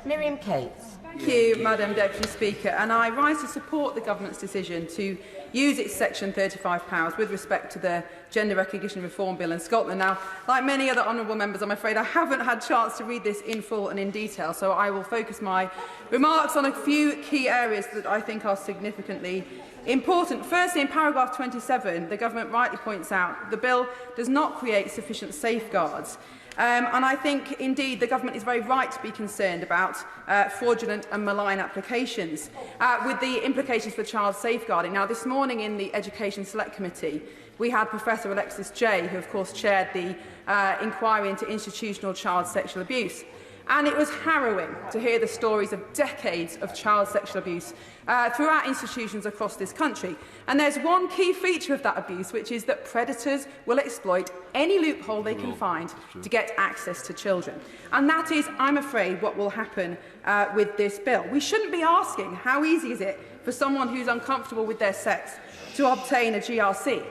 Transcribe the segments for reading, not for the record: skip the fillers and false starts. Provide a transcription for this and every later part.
Miriam Cates. Thank you, Madam Deputy Speaker. And I rise to support the Government's decision to use its Section 35 powers with respect to the Gender Recognition Reform Bill in Scotland. Now, like many other honourable members, I'm afraid I haven't had a chance to read this in full and in detail, so I will focus my remarks on a few key areas that I think are significantly important. Firstly, in paragraph 27, the Government rightly points out the bill does not create sufficient safeguards. And I think, indeed, the Government is very right to be concerned about fraudulent and malign applications, with the implications for child safeguarding. Now, this morning in the Education Select Committee, we had Professor Alexis Jay, who of course chaired the inquiry into institutional child sexual abuse. And it was harrowing to hear the stories of decades of child sexual abuse throughout institutions across this country. And there's one key feature of that abuse, which is that predators will exploit any loophole they can find to get access to children. And that is, I'm afraid, what will happen with this bill. We shouldn't be asking how easy is it for someone who's uncomfortable with their sex to obtain a GRC.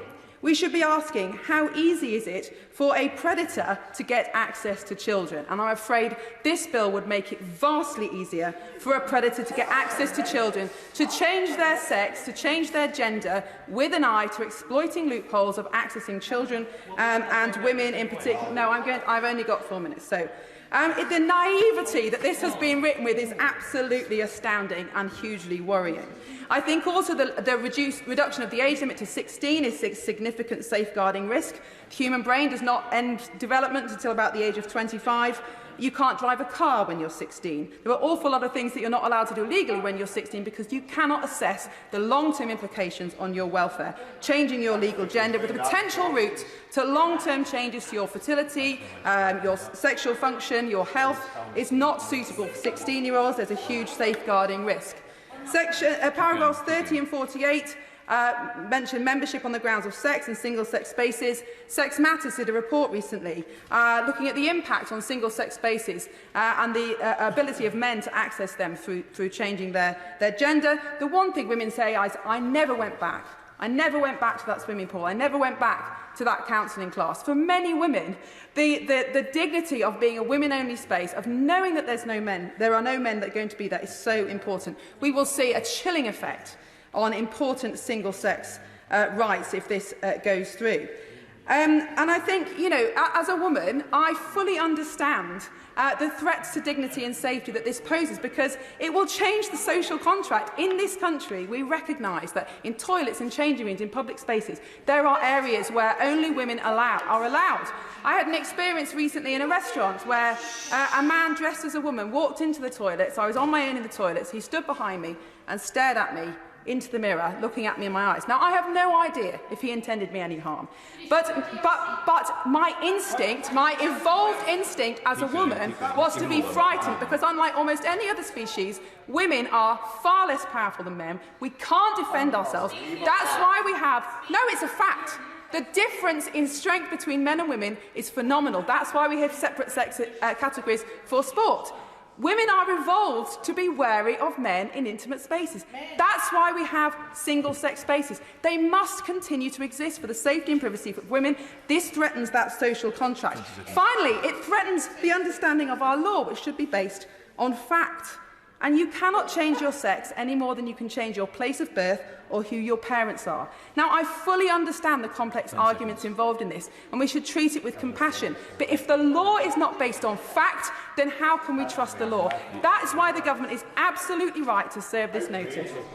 We should be asking how easy is it for a predator to get access to children. And I'm afraid this bill would make it vastly easier for a predator to get access to children, to change their sex, to change their gender, with an eye to exploiting loopholes of accessing children and women in particular. No, I've only got 4 minutes. So. The naivety that this has been written with is absolutely astounding and hugely worrying. I think also the reduction of the age limit to 16 is a significant safeguarding risk. The human brain does not end development until about the age of 25. You can't drive a car when you're 16. There are an awful lot of things that you're not allowed to do legally when you're 16 because you cannot assess the long-term implications on your welfare. Changing your legal gender with a potential route to long-term changes to your fertility, your sexual function, your health is not suitable for 16-year-olds. There's a huge safeguarding risk. Paragraphs 30 and 48 mention membership on the grounds of sex and single-sex spaces. Sex Matters did a report recently looking at the impact on single-sex spaces and the ability of men to access them through changing their gender. The one thing women say is, I never went back. I never went back to that swimming pool. I never went back to that counselling class. For many women, the dignity of being a women-only space, of knowing that there are no men that are going to be there, is so important. We will see a chilling effect on important single-sex rights if this goes through. And I think, as a woman, I fully understand the threats to dignity and safety that this poses, because it will change the social contract. In this country, we recognise that in toilets and changing rooms, in public spaces, there are areas where only women are allowed. I had an experience recently in a restaurant where a man dressed as a woman walked into the toilets. I was on my own in the toilets. He stood behind me and stared at me into the mirror, looking at me in my eyes. Now, I have no idea if he intended me any harm, but my instinct, my evolved instinct as a woman, was to be frightened, because unlike almost any other species, women are far less powerful than men. We can't defend ourselves. That's why we have... No, it's a fact. The difference in strength between men and women is phenomenal. That's why we have separate sex categories for sport. Women are evolved to be wary of men in intimate spaces. That's why we have single-sex spaces. They must continue to exist for the safety and privacy of women. This threatens that social contract. Finally, it threatens the understanding of our law, which should be based on fact. And you cannot change your sex any more than you can change your place of birth or who your parents are. Now, I fully understand the complex arguments involved in this, and we should treat it with compassion. But if the law is not based on fact, then how can we trust the law? That is why the Government is absolutely right to serve this notice.